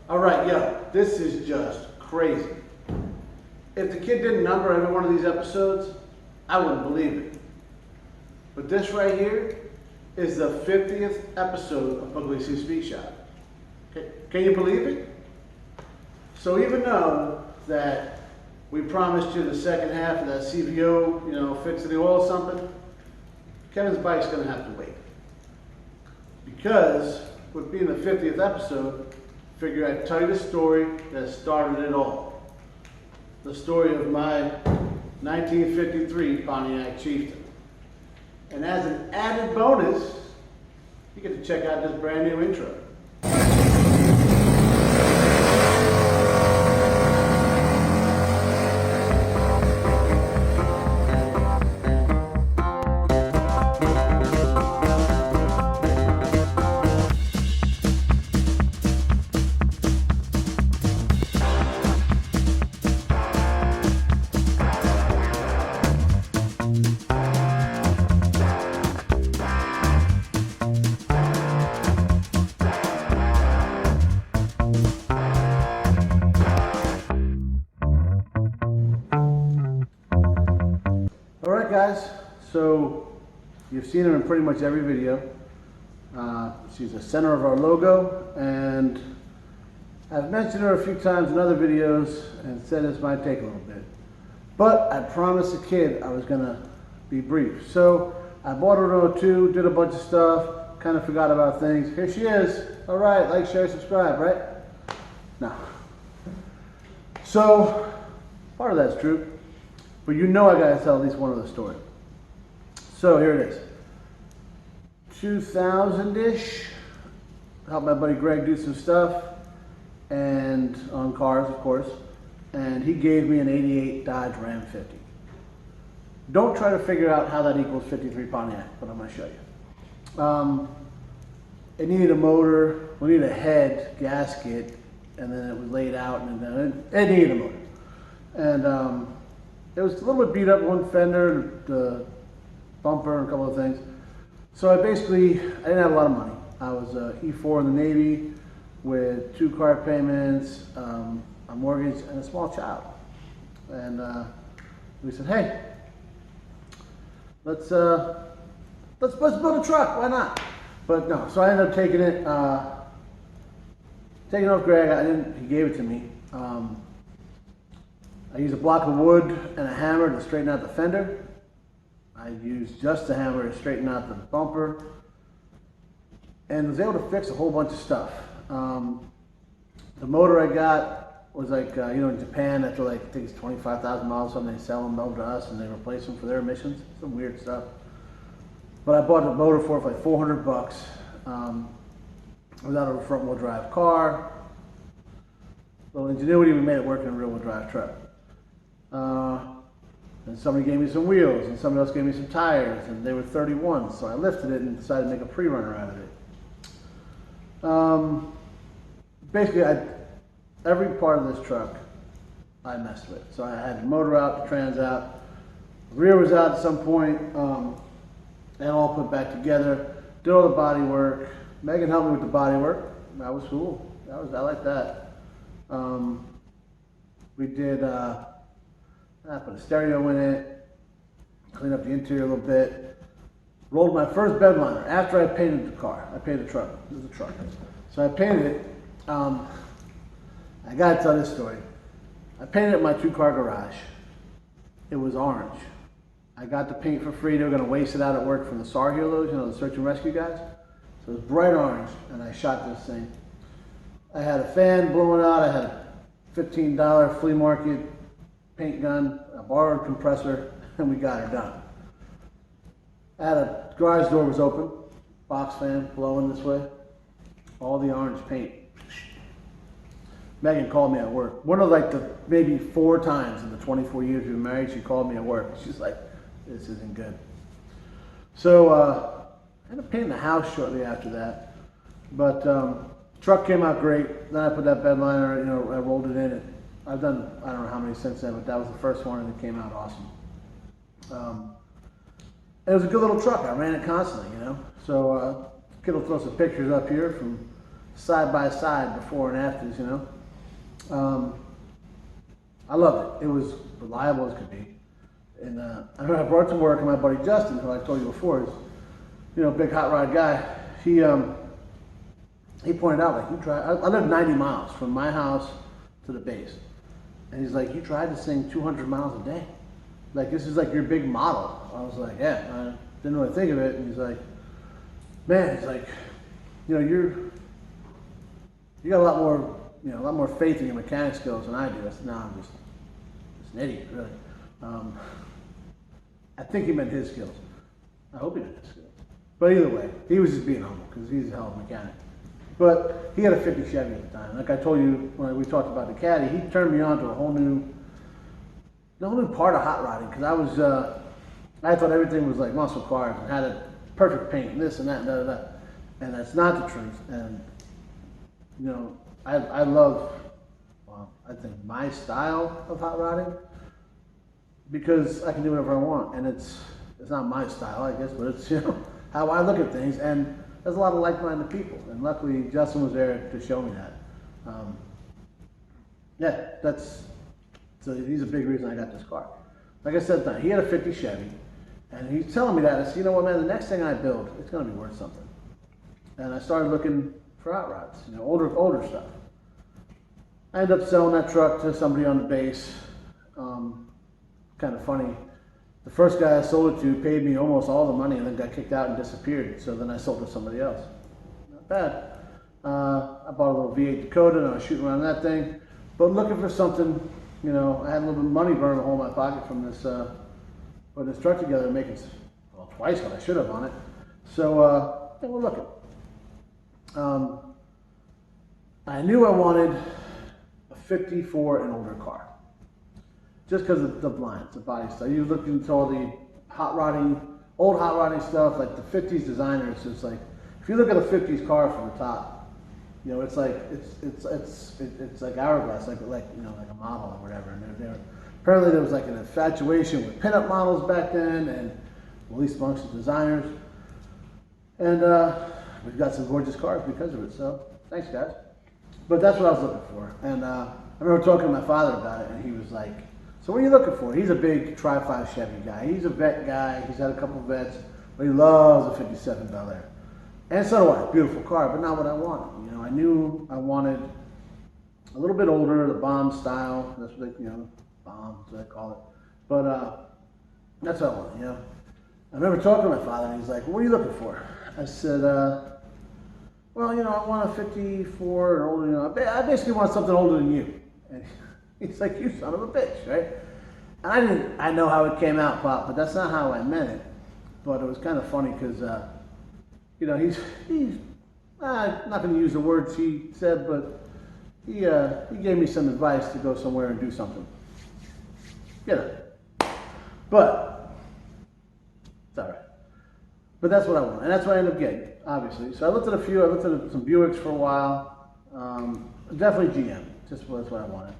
All right, yo, this is just crazy. If the kid didn't number every one of these episodes, I wouldn't believe it. But this right here is the 50th episode of Pugliese Speak Shop. Can you believe it? So even though that we promised you the second half of that CVO, fixing the oil or something, Kevin's bike's gonna have to wait. Because with being the 50th episode, figure I'd tell you the story that started it all. The story of my 1953 Pontiac Chieftain. And as an added bonus, you get to check out this brand new intro. Alright guys, so you've seen her in pretty much every video. She's the center of our logo, and I've mentioned her a few times in other videos and said this might take a little bit. But I promised the kid I was going to be brief. So I bought her in 02, did a bunch of stuff, kind of forgot about things. Here she is. Alright, like, share, subscribe, right? No. So, part of that's true. But I gotta tell at least one of the story. So here it is. 2000-ish, helped my buddy Greg do some stuff, and on cars, of course, and he gave me an 88 Dodge Ram 50. Don't try to figure out how that equals 53 Pontiac, but I'm gonna show you. It needed a motor, we needed a head gasket, and then it was laid out, and then it needed a motor. And it was a little bit beat up, one fender, the bumper, and a couple of things. So I didn't have a lot of money. I was E4 in the Navy with 2 car payments, a mortgage, and a small child. And we said, hey, let's build a truck, why not? But no, so I ended up taking it off Greg. He gave it to me. I used a block of wood and a hammer to straighten out the fender. I used just the hammer to straighten out the bumper, and was able to fix a whole bunch of stuff. The motor I got was like, in Japan, after I think it's 25,000 miles or something, they sell them over to us and they replace them for their emissions. Some weird stuff. But I bought the motor for like $400. Without a front wheel drive car. Little ingenuity, we made it work in a rear wheel drive truck. And somebody gave me some wheels, and somebody else gave me some tires, and they were 31, so I lifted it and decided to make a pre-runner out of it. Basically, every part of this truck I messed with. So I had the motor out, the trans out, the rear was out at some point, and all put back together. Did all the body work. Megan helped me with the body work. That was cool. I like that. We did. I put a stereo in it, cleaned up the interior a little bit, rolled my first bed liner after I painted the car. I painted the truck. This is a truck. So I painted it. I gotta tell this story. I painted it in my 2-car garage. It was orange. I got the paint for free. They were gonna waste it out at work from the SAR heroes, the search and rescue guys. So it was bright orange, and I shot this thing. I had a fan blowing out. I had a $15 flea market paint gun, a borrowed compressor, and we got her done. I had a garage door was open, box fan blowing this way, all the orange paint. Megan called me at work. One of maybe 4 times in the 24 years we've been married, she called me at work. She's like, this isn't good. So I ended up painting the house shortly after that. But truck came out great. Then I put that bed liner, I rolled it in. I've done, I don't know how many since then, but that was the first one and it came out awesome. It was a good little truck. I ran it constantly, So kid will throw some pictures up here from side by side before and afters, you know. I loved it. It was reliable as could be. And I remember I brought it to work, and my buddy Justin, who I told you before is, you know, big hot rod guy. He pointed out, like, I live 90 miles from my house to the base. And he's like, you tried this thing 200 miles a day? Like, this is like your big model. I was like, yeah, I didn't really think of it. And he's like, man, he's like, you know, you got a lot more faith in your mechanic skills than I do. I said, no, I'm just an idiot, really. I think he meant his skills. I hope he meant his skills. But either way, he was just being humble because he's a hell of a mechanic. But he had a 50 Chevy at the time. Like I told you when we talked about the Caddy, he turned me on to a whole new part of hot rodding because I thought everything was like muscle cars and had a perfect paint and this and that and that. And that's not the truth. And you know, I love, I think my style of hot rodding because I can do whatever I want, and it's not my style, I guess, but it's, you know, how I look at things, and there's a lot of like-minded people, and luckily Justin was there to show me that. Yeah, so he's a big reason I got this car. Like I said, he had a 50 Chevy, and he's telling me that. I said, you know what, man, the next thing I build, it's going to be worth something. And I started looking for hot rods, you know, older stuff. I ended up selling that truck to somebody on the base. Kind of funny. The first guy I sold it to paid me almost all the money and then got kicked out and disappeared. So then I sold it to somebody else. Not bad. I bought a little V8 Dakota and I was shooting around that thing. But looking for something, you know, I had a little bit of money burning a hole in my pocket from this, putting this truck together and making, well, twice what I should have on it. So, then we're looking. I knew I wanted a 54 and older car. Just because of the blinds, the body stuff. You look into all the old hot rodding stuff, like the 50s designers. It's like, if you look at a 50s car from the top, you know, it's like it's like hourglass, like you know, like a model or whatever. And apparently there was like an infatuation with pinup models back then, and at least amongst the designers. And we've got some gorgeous cars because of it. So thanks, guys. But that's what I was looking for. And I remember talking to my father about it, and he was like, so what are you looking for? He's a big Tri-5 Chevy guy. He's a vet guy. He's had a couple vets, but he loves a 57 Bel Air. And so do I. Beautiful car, but not what I wanted. You know, I knew I wanted a little bit older, the bomb style. That's what they, you know, bomb, that's what I call it. But that's what I wanted, you know. I remember talking to my father, and he's like, what are you looking for? I said, well, you know, I want a 54 or older. You know, I basically want something older than you. And he's like, you son of a bitch, right? And I know how it came out, Pop, but that's not how I meant it. But it was kind of funny because, you know, he's not going to use the words he said, but he gave me some advice to go somewhere and do something. You know. But, it's all right. But that's what I want, and that's what I ended up getting, obviously. So I looked at a few. I looked at some Buicks for a while. Definitely GM, just that's what I wanted.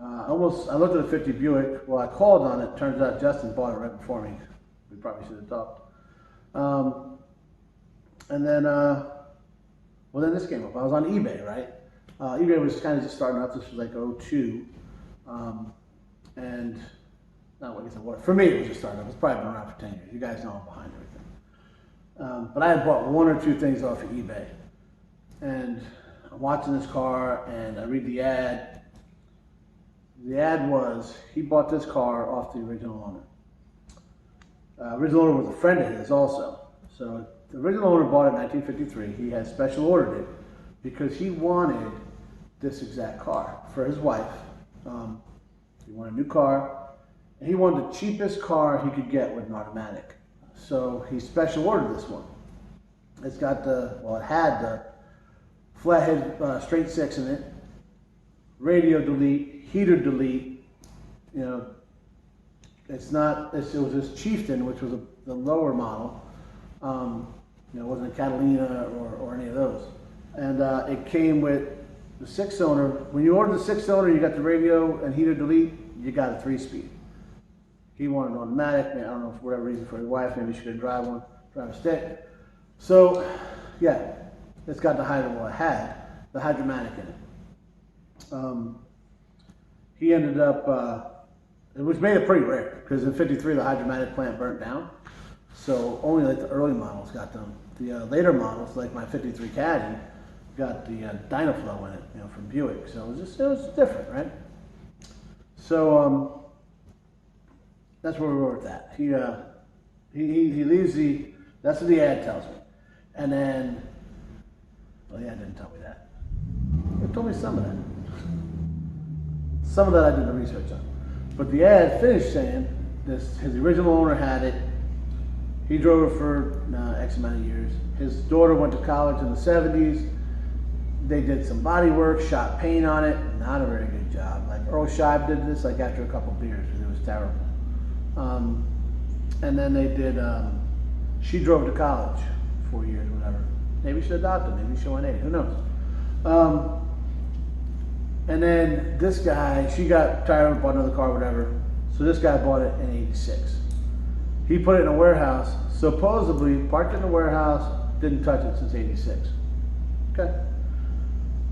I looked at a 50 Buick. Well, I called on it. Turns out Justin bought it right before me. We probably should have talked. And then, well, then this came up. I was on eBay, right? eBay was kind of just starting up. This was like 02. And, not what you said, what? For me, it was just starting up. It's probably been around for 10 years. You guys know I'm behind everything. But I had bought one or two things off of eBay. And I'm watching this car, and I read the ad. The ad was, he bought this car off the original owner. Original owner was a friend of his also. So the original owner bought it in 1953. He had special ordered it because he wanted this exact car for his wife. He wanted a new car, and he wanted the cheapest car he could get with an automatic. So he special ordered this one. It's got it had the flathead straight six in it, radio delete, heater delete. You know, it was this Chieftain, which was the lower model. You know, it wasn't a Catalina or any of those. And it came with the 6-cylinder. When you ordered the 6-cylinder, you got the radio and heater delete, you got a 3-speed. He wanted an automatic. I don't know, for whatever reason, for his wife, maybe she could drive a stick. So, yeah, it's got the it had the hydromatic in it. He ended up, which made it pretty rare, because in '53 the hydromatic plant burnt down, so only like the early models got them. The later models, like my '53 Caddy, got the Dynaflow in it, you know, from Buick. So it was different, right? So that's where we were with that. He leaves that's what the ad tells me, and then, well, the ad didn't tell me that. It told me some of that. Some of that I did the research on. But the ad finished saying his original owner had it. He drove it for X amount of years. His daughter went to college in the '70s. They did some body work, shot paint on it. Not a very good job. Like Earl Scheib did this like after a couple beers, and it was terrible. And then they did, she drove to college 4 years, whatever. Maybe she's a doctor, maybe she went 8, who knows? And then this guy, she got tired of bought another car, whatever. So this guy bought it in '86. He put it in a warehouse, supposedly parked it in a warehouse, didn't touch it since '86. Okay.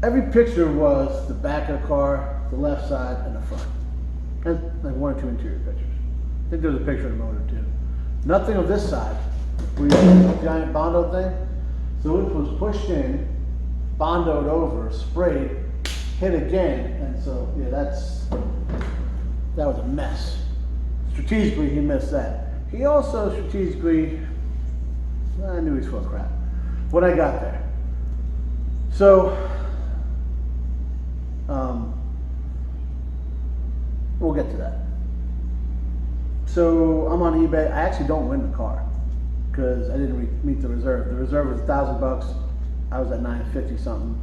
Every picture was the back of the car, the left side, and the front. And like 1 or 2 interior pictures. I think there was a picture of the motor too. Nothing of this side. We had a giant Bondo thing. So it was pushed in, Bondoed over, sprayed, hit again, and so yeah, that was a mess. Strategically, he missed that. He also strategically, I knew he was full of crap when I got there. So, we'll get to that. So I'm on eBay. I actually don't win the car because I didn't meet the reserve. The reserve was $1,000. I was at $950 something.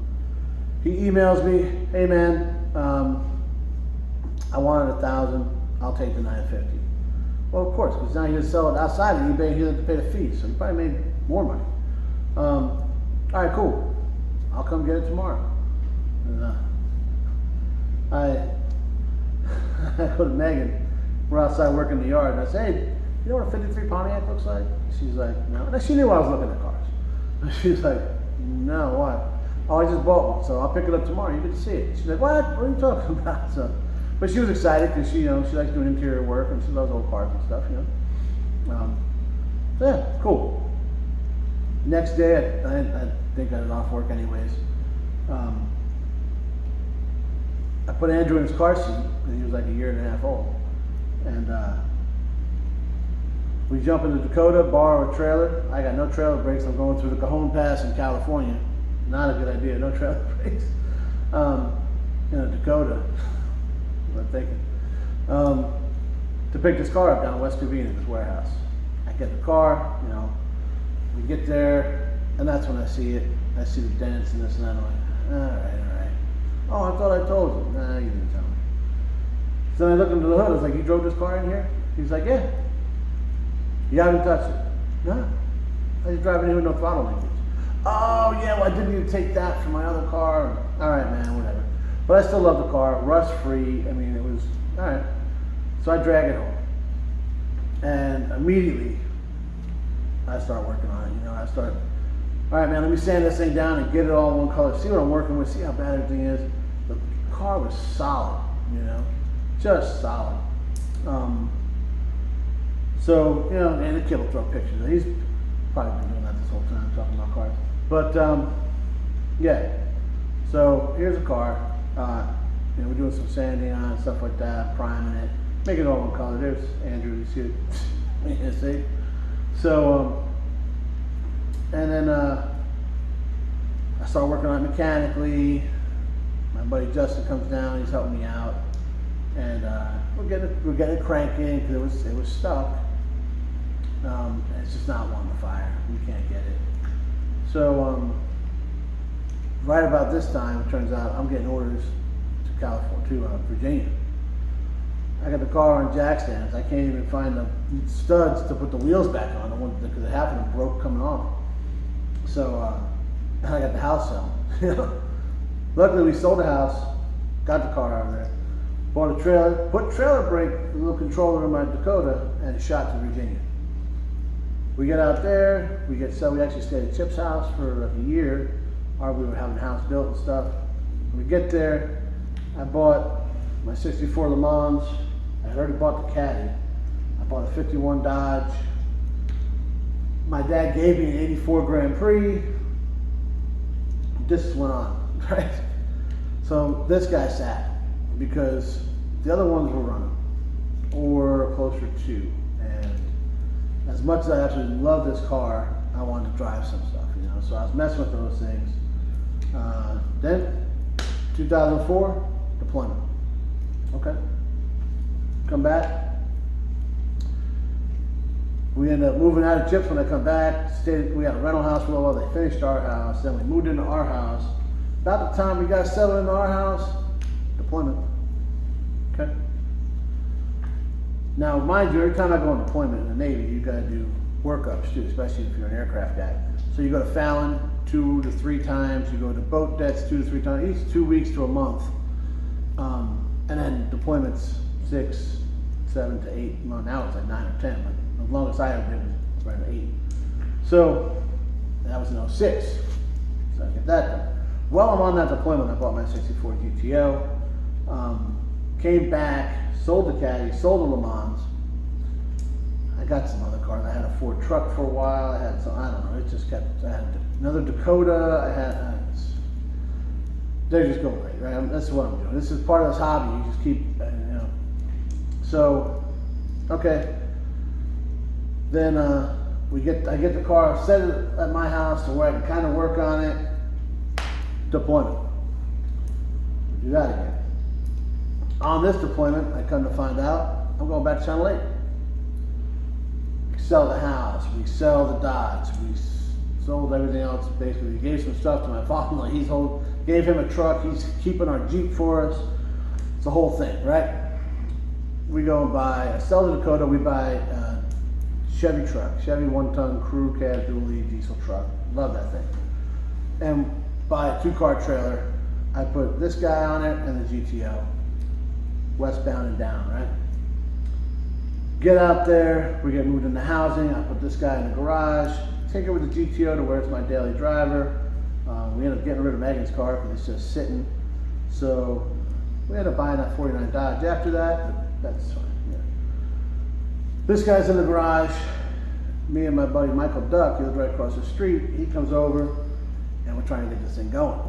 He emails me, hey man, I wanted $1,000. I'll take the $950. Well, of course, because now he just sell it outside of eBay and he doesn't have to pay the fee, so he probably made more money. All right, cool. I'll come get it tomorrow. And, I go to Megan. We're outside working the yard, and I say, hey, you know what a '53 Pontiac looks like? She's like, no. And she knew I was looking at cars. She's like, no, why? Oh, I just bought one, so I'll pick it up tomorrow. You get to see it. She's like, what? What are you talking about? So, but she was excited because she likes doing interior work and she loves old cars and stuff, So yeah, cool. Next day, I think I was off work anyways. I put Andrew in his car seat, and he was like 1.5 years old. And we jump into Dakota, borrow a trailer. I got no trailer brakes. I'm going through the Cajon Pass in California. Not a good idea, no trailer brakes. In a Dakota, what I'm thinking. To pick this car up down in West Covina, warehouse. I get the car, we get there, and that's when I see it. I see the dents and this and that. I'm like, all right. Oh, I thought I told you. Nah, you didn't tell me. So I look into the hood. I was like, you drove this car in here? He's like, yeah. You haven't touched it? No. I was driving in with no throttle linkage. Oh, yeah, well, I didn't even take that from my other car. All right, man, whatever. But I still love the car, rust-free. I mean, it was, all right. So I drag it home. And immediately, I start working on it. All right, man, let me sand this thing down and get it all in one color. See what I'm working with, see how bad everything is. The car was solid, just solid. So, and the kid will throw pictures. He's probably been doing that this whole time, talking about cars. But, yeah. So, here's a car. We're doing some sanding on it, stuff like that, priming it, making it all one color. There's Andrew, you see it? You see? So, and then I start working on it mechanically. My buddy Justin comes down, he's helping me out. And we're getting it cranking because it was stuck. And it's just not wanting to fire. We can't get it. So right about this time, it turns out I'm getting orders to Virginia. I got the car on jack stands. I can't even find the studs to put the wheels back on. Because half of them broke coming off. So I got the house sold. Luckily, we sold the house, got the car out of there, bought a trailer, put trailer brake, a little controller in my Dakota, and shot to Virginia. We get out there, we actually stayed at Chip's house for like a year. or we were having the house built and stuff. When we get there, I bought my 64 Le Mans. I had already bought the Caddy. I bought a 51 Dodge. My dad gave me an 84 Grand Prix. This went on, right? So this guy sat because the other ones were running or closer to. And as much as I absolutely love this car, I wanted to drive some stuff, you know. So I was messing with those things. Then 2004, deployment. Okay. Come back. We ended up moving out of Chips when I come back. We had a rental house for a while. They finished our house. Then we moved into our house. About the time we got settled into our house, deployment. Okay. Now, mind you, every time I go on deployment in the Navy, you got to do workups too, especially if you're an aircraft guy. So you go to Fallon 2 to 3 times. You go to boat decks 2 to 3 times, each 2 weeks to a month. And then deployments 6, 7 to 8. Well, now it's like 9 or 10, but the longest I ever did was around 8. So that was in 06. So I get that done. While I'm on that deployment, I bought my 64 GTO. Came back, sold the Caddy, sold the Le Mans. I got some other cars. I had a Ford truck for a while. I had some, I don't know, it just kept, I had another Dakota. They just go right, right? That's what I'm doing. This is part of this hobby. You just keep, you know. So, okay. Then I get the car, set it at my house to where I can kind of work on it. Deployment. Do that again. On this deployment, I come to find out I'm going back to Channel 8. We sell the house. We sell the Dodge. We sold everything else. Basically, we gave some stuff to my father-in-law. Gave him a truck. He's keeping our Jeep for us. It's the whole thing, right? We go and sell the Dakota. We buy a Chevy truck, Chevy 1-ton crew cab dually diesel truck. Love that thing. And buy a 2-car trailer. I put this guy on it and the GTO, westbound and down, right? Get out there. We get moved into housing. I put this guy in the garage. Take it with the GTO to where it's my daily driver. We ended up getting rid of Megan's car because it's just sitting. So we ended up buying that 49 Dodge after that, but that's fine. Yeah. This guy's in the garage. Me and my buddy Michael Duck, he lives right across the street. He comes over and we're trying to get this thing going.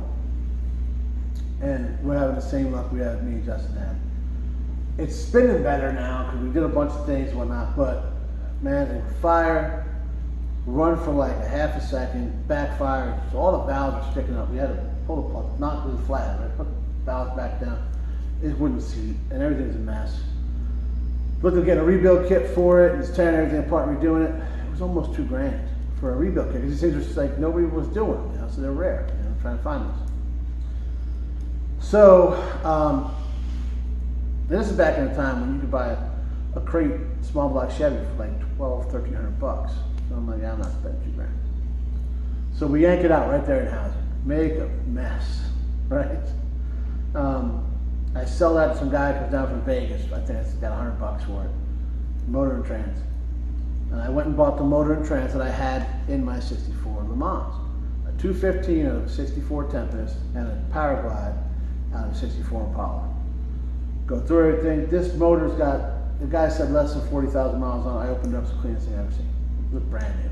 And we're having the same luck we had, me and Justin had. It's spinning better now because we did a bunch of things and whatnot, but man, it would fire, run for like a half a second, backfire, so all the valves are sticking up. We had to pull the plug, not really flat, right? Put the valves back down. It wouldn't seat, and everything's a mess. Looked at getting a rebuild kit for it, and it's tearing everything apart and redoing it. It was almost $2,000 for a rebuild kit, because these things were just like nobody was doing, you know, so they're rare, you know, trying to find those. So, this is back in a time when you could buy a crate small block Chevy for like $1,200-$1,300. So I'm like, yeah, I'm not spending $2,000. So we yank it out right there in housing. Make a mess, right? I sell that to some guy who comes down from Vegas. I think I got $100 for it. Motor and trans. And I went and bought the motor and trans that I had in my 64 Le Mans. A 215 out of a 64 Tempest and a Paraglide out of a 64 Impala. Go through everything. This motor's got, the guy said less than 40,000 miles on it. I opened it up, it's the cleanest thing I've ever seen. It looked brand new.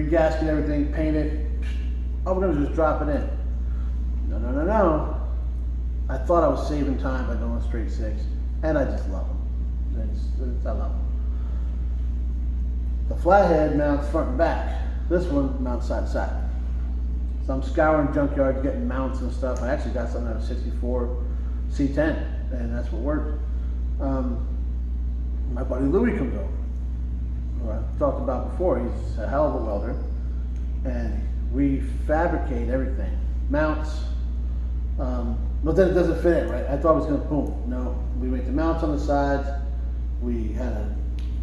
Regasket everything, paint it. Oh, we're gonna just drop it in. No. I thought I was saving time by going straight 6, and I just love them. I love them. The flathead mounts front and back. This one mounts side to side. So I'm scouring junkyards, getting mounts and stuff. I actually got something out of 64 C10, and that's what worked. My buddy Louie comes over, who I talked about before. He's a hell of a welder, and we fabricate everything. Mounts, but then it doesn't fit in, right? I thought it was gonna boom. No, we make the mounts on the sides. We had a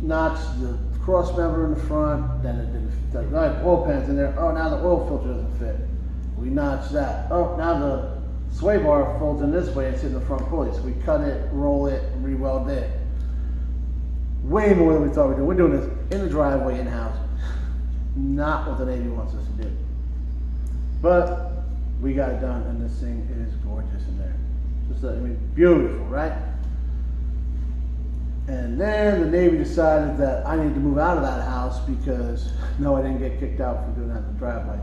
notch the cross member in the front, then it didn't fit. I had oil pans in there. Oh, now the oil filter doesn't fit. We notched that. Oh, now the sway bar folds in this way and sits in the front pulley. So we cut it, roll it, and re-weld it. Way more than we thought we were doing. We're doing this in the driveway in house. Not what the Navy wants us to do. But we got it done, and this thing is gorgeous in there. Just, I mean, beautiful, right? And then the Navy decided that I needed to move out of that house because, no, I didn't get kicked out for doing that in the driveway.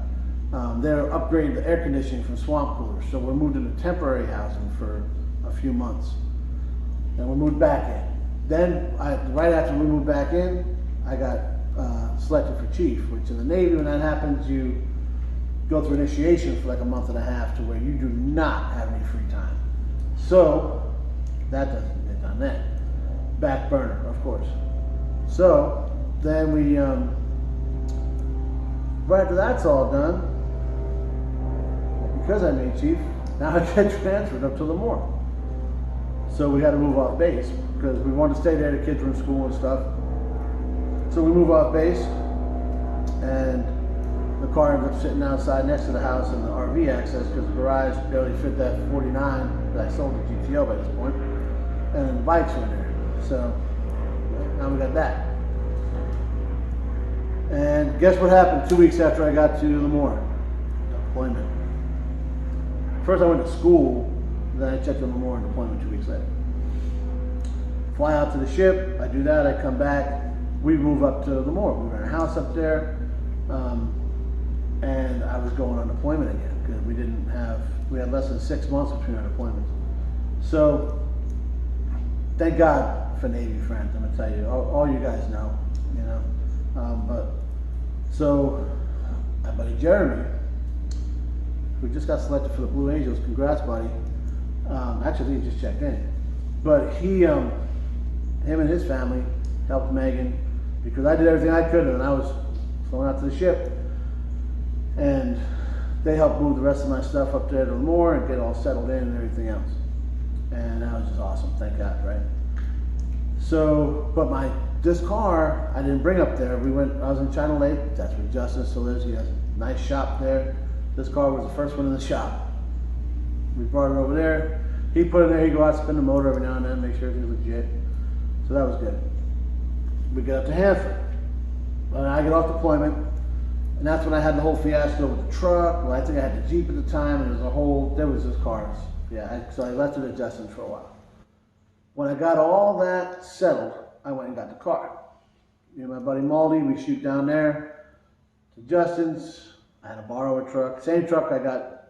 They're upgrading the air conditioning from swamp coolers, so we're moved into temporary housing for a few months. Then we moved back in. Then, right after we moved back in, I got selected for chief, which in the Navy, when that happens, you go through initiation for like a month and a half to where you do not have any free time. So, that doesn't get done then. Back burner, of course. So, then we, right after that's all done, because I made chief, now I get transferred up to Lemoore. So we had to move off base because we wanted to stay there, the kids were in school and stuff. So we move off base, and the car ended up sitting outside next to the house in the RV access because the garage barely fit that 49 that I sold to GTO by this point, and the bikes were in there. So now we got that. And guess what happened 2 weeks after I got to Lemoore? Deployment. First I went to school, then I checked in Lemoore and deployment 2 weeks later. Fly out to the ship, I do that, I come back, we move up to Lemoore. We rent a house up there, and I was going on deployment again because we had less than 6 months between our deployments. So, thank God for Navy friends, I'm gonna tell you, all you guys know, you know. So, my buddy Jeremy, who just got selected for the Blue Angels, congrats buddy. Actually, he just checked in. But him and his family helped Megan because I did everything I could and I was flown out to the ship. And they helped move the rest of my stuff up there to Lemoore and get all settled in and everything else. And that was just awesome, thank God, right? So, but this car, I didn't bring up there. I was in China Lake, that's where Justin still lives. He has a nice shop there. This car was the first one in the shop. We brought it over there. He put it there, he'd go out, spin the motor every now and then, make sure everything's legit. So that was good. We get up to Hanford. And I get off deployment, and that's when I had the whole fiasco with the truck. Well, I think I had the Jeep at the time, and there was just cars. Yeah, so I left it at Justin for a while. When I got all that settled, I went and got the car. Me and my buddy Maldy, we shoot down there to Justin's. I had to borrow a truck. Same truck I got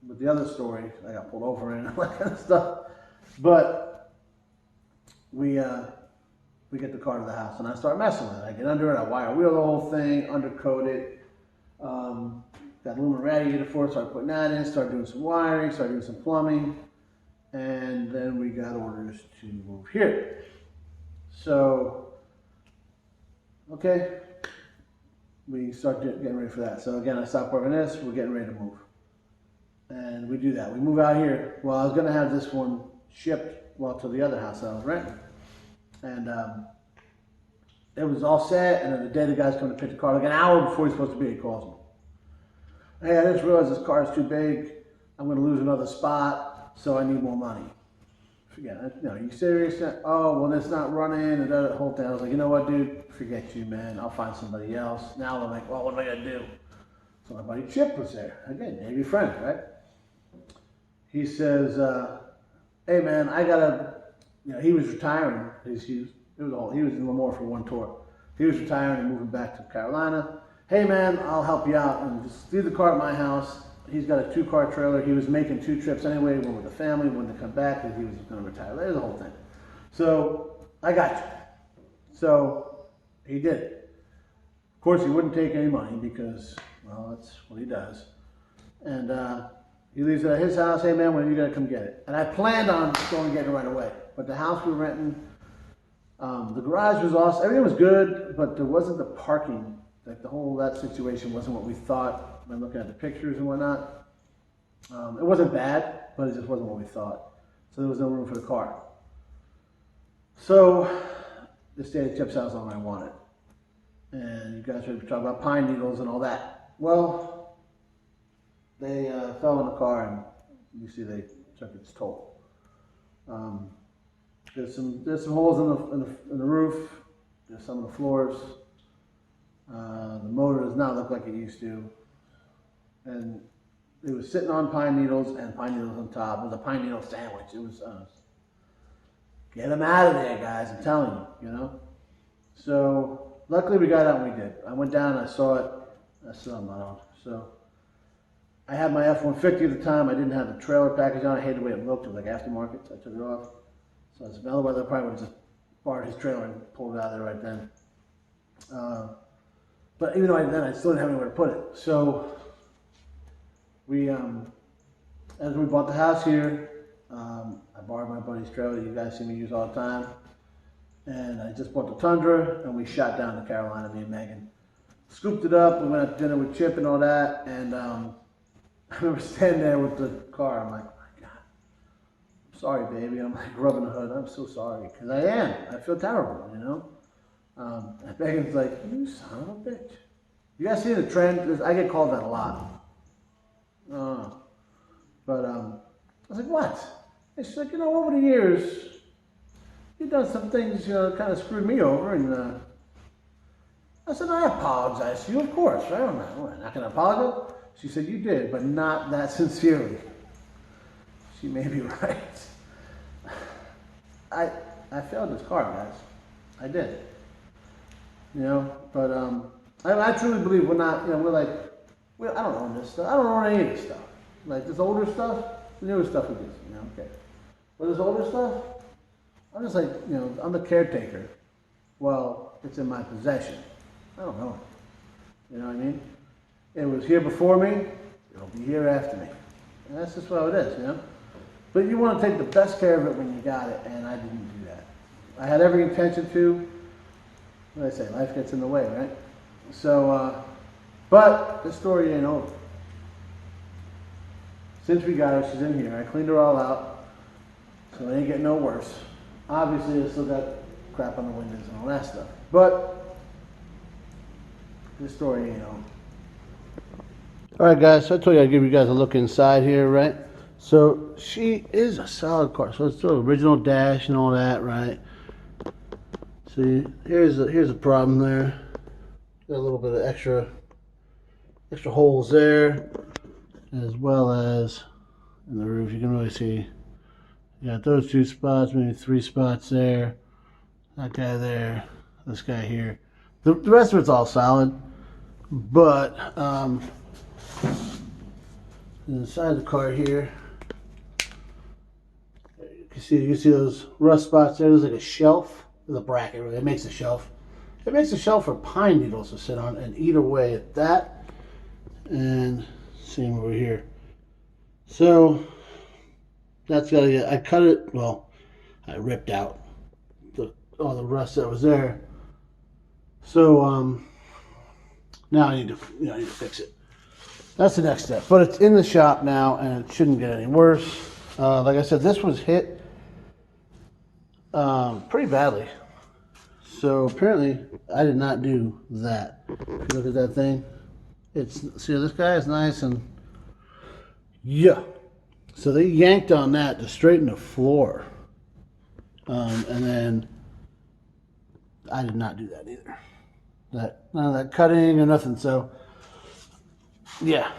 with the other story. I got pulled over in and all that kind of stuff. But we get the car to the house and I start messing with it. I get under it, I wire wheel the whole thing, undercoat it. Got aluminum radiator for it, started putting that in, started doing some wiring, started doing some plumbing. And then we got orders to move here. So, okay, we start getting ready for that. So again, I stopped working this, we're getting ready to move. And we do that. We move out here. Well, I was gonna have this one shipped, to the other house that I was renting. And it was all set, and then the day the guy's coming to pick the car, like an hour before he's supposed to be, he calls me. Hey, I just realized this car is too big. I'm gonna lose another spot, so I need more money. Forget it. You know, are you serious? Oh, well, it's not running, and that whole thing. I was like, you know what, dude? Forget you, man. I'll find somebody else. Now I'm like, well, what am I gonna do? So my buddy Chip was there. Again, Navy friend, right? He says, hey, man, I gotta, he was retiring. He was in Lemoore for one tour. He was retiring and moving back to Carolina. Hey, man, I'll help you out and just leave the car at my house. He's got a 2-car trailer. He was making 2 trips anyway, one with the family, one to come back because he was going to retire. There's the whole thing. So I got you. So he did it. Of course, he wouldn't take any money because, well, that's what he does. And he leaves it at his house. Hey, man, when are you going to come get it? And I planned on going and getting it right away. But the house we were renting, the garage was awesome. Everything was good, but there wasn't the parking. Like that situation wasn't what we thought when looking at the pictures and whatnot. It wasn't bad, but it just wasn't what we thought. So there was no room for the car. So this stayed at Chip's house on what I wanted. And you guys heard me talk about pine needles and all that. Well, they fell in the car and you see they took its toll. There's some holes in the roof. There's some of the floors. The motor does not look like it used to. And It was sitting on pine needles and pine needles on top. It was a pine needle sandwich. It was, get them out of there, guys. I'm telling you, you know. So luckily we got out and we did. I went down, I saw it. I still have not on. So I had my F-150 at the time. I didn't have the trailer package on. I hated the way it looked. It was like aftermarket, so I took it off. So I said, otherwise I probably would have just borrowed his trailer and pulled it out of there right then. But even though I did that, I still didn't have anywhere to put it. So we, as we bought the house here, I borrowed my buddy's trailer that you guys see me use all the time. And I just bought the Tundra, and we shot down to Carolina, me and Megan. Scooped it up, we went out to dinner with Chip and all that, and I remember standing there with the car. I'm like, oh my God, I'm sorry, baby. I'm like rubbing the hood. I'm so sorry, because I am. I feel terrible, you know. And Megan's like, you son of a bitch. You guys see the trend? I get called that a lot. But I was like, what? And she's like, you know, over the years, you've done some things, you know, kind of screwed me over, and I said, I apologize to you, of course, right? I'm not going to apologize. She said, you did, but not that sincerely. She may be right. I failed this car, guys. I did. You know, but I truly believe we're not, you know, I don't own this stuff. I don't own any of this stuff. Like this older stuff, the newer stuff we do, you know, okay. But this older stuff, I'm just like, you know, I'm the caretaker. Well, it's in my possession. I don't know it. You know what I mean? It was here before me, it'll be here after me. And that's just how it is, you know? But you want to take the best care of it when you got it, and I didn't do that. I had every intention to. What did I say? Life gets in the way, right? So, but the story ain't over. Since we got her, she's in here. I cleaned her all out, so it ain't getting no worse. Obviously, I still got crap on the windows and all that stuff. But this story ain't over. All right, guys. So I told you I'd give you guys a look inside here, right? So she is a solid car. So it's the original dash and all that, right? See, here's a problem there. Got a little bit of extra holes there, as well as in the roof. You can really see you got those two spots, maybe three spots there. That guy there, this guy here. The rest of it's all solid, but inside the car here, you can see those rust spots there. There's like a shelf. The bracket, it makes a shelf. It makes a shelf for pine needles to sit on and eat away at that. And same over here. So that's gotta get. I cut it. Well, I ripped out all the rust that was there. So now I need to fix it. That's the next step. But it's in the shop now, and it shouldn't get any worse. Like I said, this was hit pretty badly. So apparently I did not do that. If you look at that thing, see this guy is nice and yeah. So they yanked on that to straighten the floor. And then I did not do that either. None of that cutting or nothing. So yeah,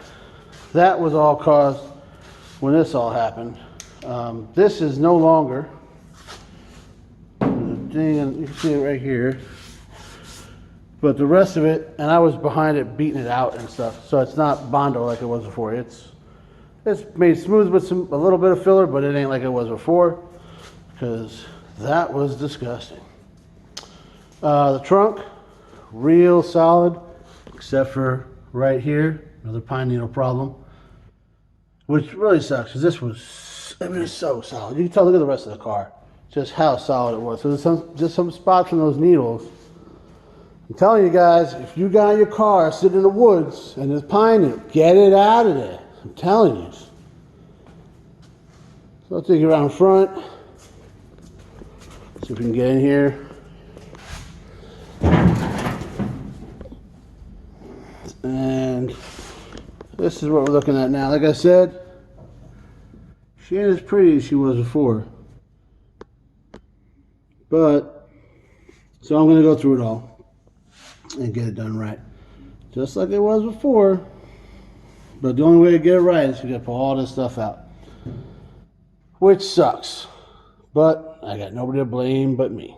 that was all caused when this all happened. This is no longer. And you can see it right here, but the rest of it, and I was behind it beating it out and stuff, so it's not Bondo like it was before. It's made smooth with a little bit of filler, but it ain't like it was before, because that was disgusting. The trunk, real solid, except for right here, another pine needle problem, which really sucks, because this was, I mean, it's so solid. You can tell, look at the rest of the car. Just how solid it was. So there's just some spots from those needles. I'm telling you guys, if you got your car sitting in the woods and there's pine needle, get it out of there. I'm telling you. So I'll take you around front. See if we can get in here. And this is what we're looking at now. Like I said, she ain't as pretty as she was before. But, so I'm going to go through it all and get it done right. Just like it was before. But the only way to get it right is you gotta pull all this stuff out. Which sucks. But I got nobody to blame but me.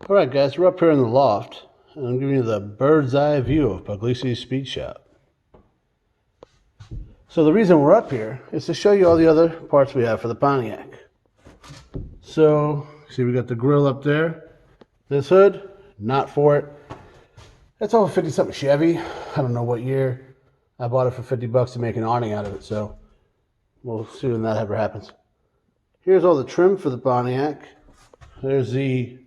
Alright guys, we're up here in the loft. And I'm giving you the bird's eye view of Pugliese's Speed Shop. So the reason we're up here is to show you all the other parts we have for the Pontiac. So, see we got the grill up there. This hood, not for it. It's over 50 something Chevy. I don't know what year. I bought it for 50 bucks to make an awning out of it, so we'll see when that ever happens. Here's all the trim for the Pontiac. There's the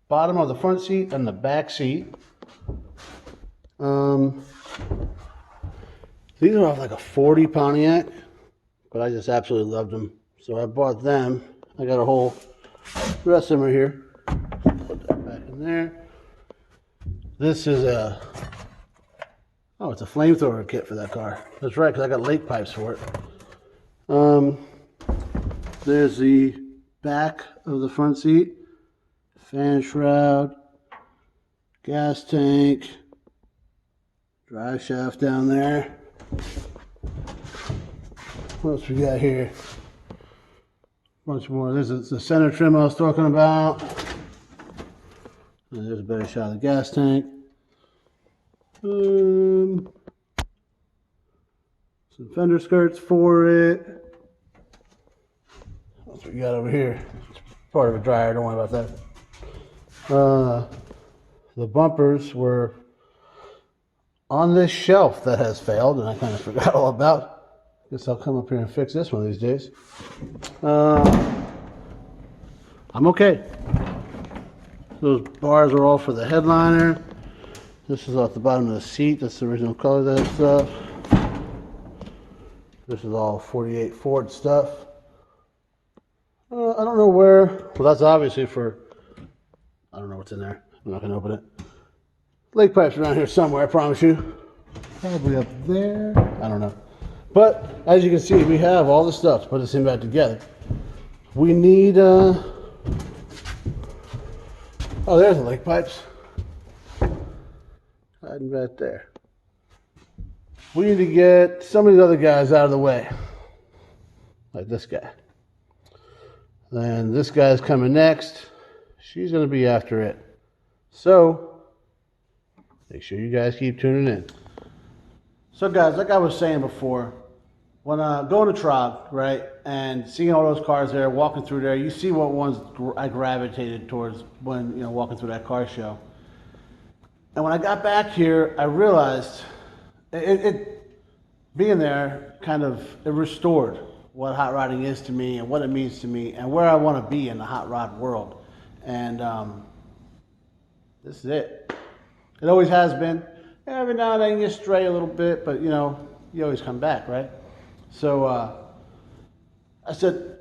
bottom of the front seat and the back seat. These are off like a 40 Pontiac, but I just absolutely loved them. So I bought them. I got a whole rest of them right here. Put that back in there. This is a, oh, it's a flamethrower kit for that car. That's right, because I got lake pipes for it. There's the back of the front seat. Fan shroud, gas tank, drive shaft down there. What else we got here? Bunch more. This is the center trim I was talking about. And there's a better shot of the gas tank. Some fender skirts for it. What else we got over here? It's part of a dryer, don't worry about that. The bumpers were on this shelf that has failed, and I kind of forgot all about. Guess I'll come up here and fix this one of these days. I'm okay. Those bars are all for the headliner. This is off the bottom of the seat. That's the original color of that stuff. This is all 48 Ford stuff. I don't know where. Well, that's obviously for, I don't know what's in there. I'm not going to open it. Lake pipes around here somewhere, I promise you. Probably up there. I don't know. But as you can see, we have all the stuff to put this thing back together. We need, oh, there's the lake pipes. Hiding right there. We need to get some of these other guys out of the way. Like this guy. Then this guy's coming next. She's going to be after it. So, make sure you guys keep tuning in. So guys, like I was saying before, when going to Trog, right, and seeing all those cars there, walking through there, you see what ones I gravitated towards when, you know, walking through that car show. And when I got back here, I realized being there kind of, it restored what hot rodding is to me and what it means to me and where I want to be in the hot rod world. And this is it. It always has been. Every now and then you stray a little bit, but you know, you always come back, right? So I said,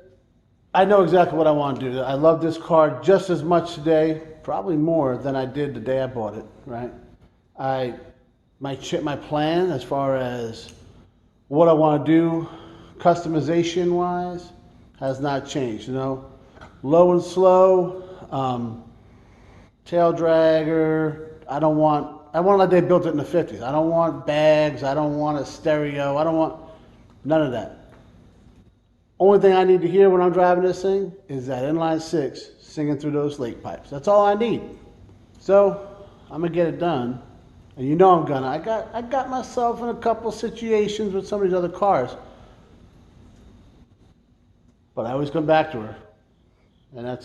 I know exactly what I want to do. I love this car just as much today, probably more than I did the day I bought it, right? My plan as far as what I want to do customization wise has not changed, you know. Low and slow, tail dragger. I want like they built it in the 50s. I don't want bags. I don't want a stereo. I don't want none of that. Only thing I need to hear when I'm driving this thing is that inline six singing through those lake pipes. That's all I need. So I'm gonna get it done, and you know I'm gonna. I got myself in a couple situations with some of these other cars, but I always come back to her, and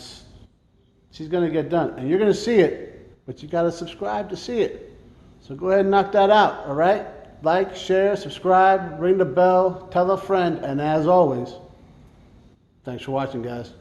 she's gonna get done, and you're gonna see it, but you gotta subscribe to see it. So go ahead and knock that out, all right? Like, share, subscribe, ring the bell, tell a friend, and as always, thanks for watching, guys.